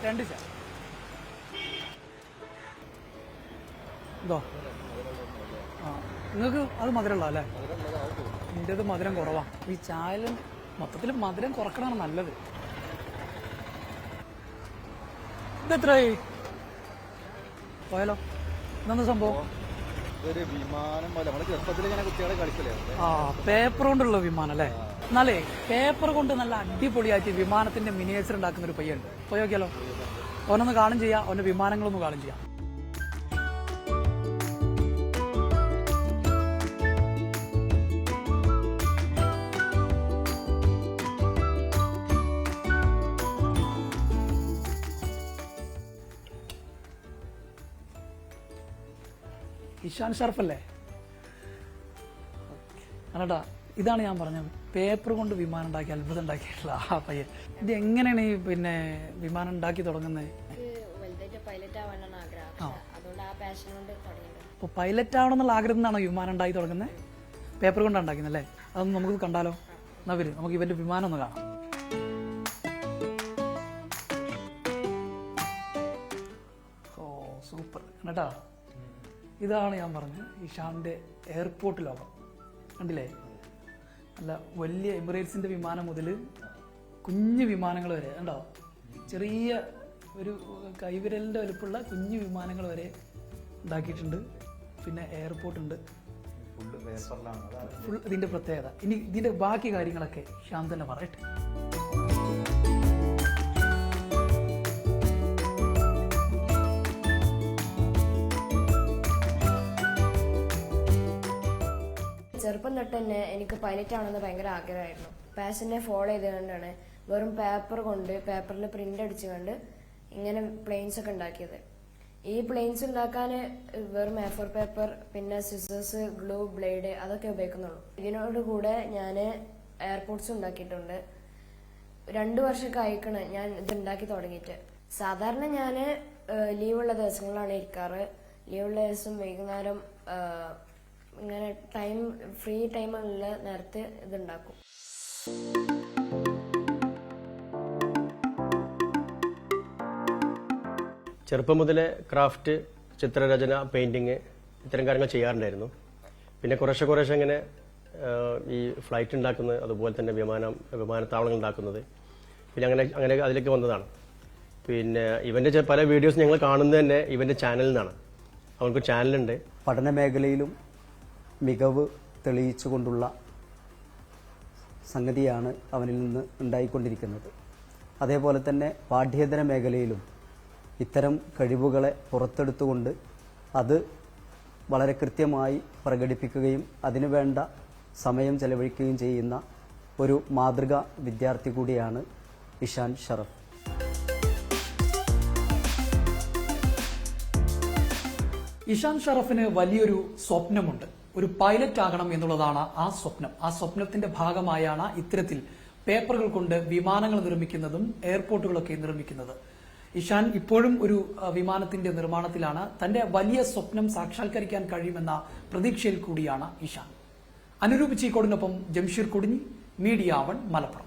2 ചായ. ഇതോ നിങ്ങൾക്ക് അത് മധുരമുള്ള അല്ലേ? എൻ്റെത് മധുരം കുറവാണ്. ഈ ചായലും മൊത്തത്തിൽ മധുരം കുറക്കണമാണ് നല്ലത്. ഇതെത്രയായി പോയാലോ? എന്താ സംഭവം? പേപ്പർ കൊണ്ടുള്ള വിമാനം അല്ലേ? എന്നാലേ പേപ്പർ കൊണ്ട് നല്ല അടിപൊളിയായിട്ട് വിമാനത്തിന്റെ മിനിയേച്ചർ ഉണ്ടാക്കുന്ന ഒരു പയ്യുണ്ട്. പോയി നോക്കിയാലോ? അവനൊന്ന് കാണും ചെയ്യാം, അവന്റെ വിമാനങ്ങളൊന്നും കാണും ചെയ്യാം. ഇഷാൻ ഷറഫ് അല്ലേ? അല്ലടാ, ഇതാണ് ഞാൻ പറഞ്ഞത്, പേപ്പർ കൊണ്ട് വിമാനം ഉണ്ടാക്കി അത്ഭുതം ഉണ്ടാക്കിയിട്ടുള്ള ആ പയ്യൻ. ഇത് എങ്ങനെയാണ് ഈ വിമാനം ഉണ്ടാക്കി തുടങ്ങുന്നത്? അപ്പൊ പൈലറ്റ് ആവണം എന്നുള്ള ആഗ്രഹത്തിനാണോ വിമാനം ഉണ്ടാക്കി തുടങ്ങുന്നത്? പേപ്പർ കൊണ്ടാണ് ഉണ്ടാക്കുന്നത് അല്ലേ? അതൊന്ന് നമുക്ക് കണ്ടാലോ? എന്നാ വരും, നമുക്ക് ഇവന്റെ വിമാനം ഒന്ന് കാണാം. ഓ സൂപ്പർ കേട്ടാ. ഇതാണ് ഞാൻ പറഞ്ഞത് ഇഷാന്റെ എയർപോർട്ട് ലോകം. കണ്ടില്ലേ? നല്ല വലിയ എമിറേറ്റ്സിന്റെ വിമാനം മുതൽ കുഞ്ഞു വിമാനങ്ങൾ വരെ കണ്ടോ? ചെറിയ ഒരു കൈവിരലിന്റെ വലുപ്പമുള്ള കുഞ്ഞു വിമാനങ്ങൾ വരെ ഉണ്ടാക്കിയിട്ടുണ്ട്. പിന്നെ എയർപോർട്ട് ഉണ്ട്, ഫുൾ ഇതിന്റെ പ്രത്യേകത. ഇനി ഇതിന്റെ ബാക്കി കാര്യങ്ങളൊക്കെ ഷാൻ തന്നെ പറയട്ടെ. ചെറുപ്പം തൊട്ട് തന്നെ എനിക്ക് പൈലറ്റ് ആവണമെന്ന് ഭയങ്കര ആഗ്രഹമായിരുന്നു. പാഷനെ ഫോളോ ചെയ്തുകൊണ്ടാണ് വെറും പേപ്പർ കൊണ്ട് പേപ്പറിൽ പ്രിന്റ് അടിച്ചുകൊണ്ട് ഇങ്ങനെ പ്ലെയിൻസ് ഒക്കെ ഉണ്ടാക്കിയത്. ഈ പ്ലെയിൻസ് ഉണ്ടാക്കാൻ വെറും A4 പേപ്പർ, പിന്നെ സിസേഴ്സ്, ഗ്ലൂ, ബ്ലേഡ് അതൊക്കെ ഉപയോഗിക്കുന്നുള്ളൂ. ഇതിനോട് കൂടെ ഞാൻ എയർപോർട്ട്സ് ഉണ്ടാക്കിയിട്ടുണ്ട്. 2 വർഷമൊക്കെ അയക്കണ് ഞാൻ ഇത് ഉണ്ടാക്കി തുടങ്ങിയിട്ട്. സാധാരണ ഞാൻ ലീവുള്ള ദിവസങ്ങളാണ് ഇരിക്കാറ്. ലീവുള്ള ദിവസം വൈകുന്നേരം ഇങ്ങനെ ഫ്രീ ടൈമുള്ള നേരത്തെ ഇതുണ്ടാക്കും. ചെറുപ്പം മുതലേ ക്രാഫ്റ്റ്, ചിത്രരചന, പെയിന്റിങ് ഇത്തരം കാര്യങ്ങൾ ചെയ്യാറുണ്ടായിരുന്നു. പിന്നെ കുറേശ്ശെ ഇങ്ങനെ ഈ ഫ്ലൈറ്റ് ഉണ്ടാക്കുന്നത്, അതുപോലെ തന്നെ വിമാനത്താവളങ്ങൾ ഉണ്ടാക്കുന്നത്, പിന്നെ അങ്ങനെ അതിലേക്ക് വന്നതാണ്. പിന്നെ ഇവന്റെ പല വീഡിയോസ് ഞങ്ങൾ കാണുന്നത് തന്നെ ഇവന്റെ ചാനലിൽ നിന്നാണ്. അവർക്ക് ചാനലുണ്ട്. പഠന മേഖലയിലും മികവ് തെളിയിച്ചുകൊണ്ടുള്ള സംഗതിയാണ് അവനിൽ നിന്ന് ഉണ്ടായിക്കൊണ്ടിരിക്കുന്നത്. അതേപോലെ തന്നെ പാഠ്യേതര മേഖലയിലും ഇത്തരം കഴിവുകളെ പുറത്തെടുത്തുകൊണ്ട് അത് വളരെ കൃത്യമായി പ്രകടിപ്പിക്കുകയും അതിനുവേണ്ട സമയം ചെലവഴിക്കുകയും ചെയ്യുന്ന ഒരു മാതൃകാ വിദ്യാർത്ഥി കൂടിയാണ് ഇഷാൻ ഷറഫ്. ഇഷാൻ ഷറഫിന് വലിയൊരു സ്വപ്നമുണ്ട്. ഒരു പൈലറ്റ് ആകണം എന്നുള്ളതാണ് ആ സ്വപ്നം. ആ സ്വപ്നത്തിന്റെ ഭാഗമായാണ് ഇത്തരത്തിൽ പേപ്പറുകൾ കൊണ്ട് വിമാനങ്ങൾ നിർമ്മിക്കുന്നതും എയർപോർട്ടുകളൊക്കെ നിർമ്മിക്കുന്നത്. ഇഷാൻ ഇപ്പോഴും ഒരു വിമാനത്തിന്റെ നിർമ്മാണത്തിലാണ്. തന്റെ വലിയ സ്വപ്നം സാക്ഷാത്കരിക്കാൻ കഴിയുമെന്ന പ്രതീക്ഷയിൽ കൂടിയാണ് ഇഷാൻ. അനുരൂപ് ചീക്കോടിനൊപ്പം ജംഷീർ കുടിഞ്ഞി, മീഡിയ 1 മലപ്പുറം.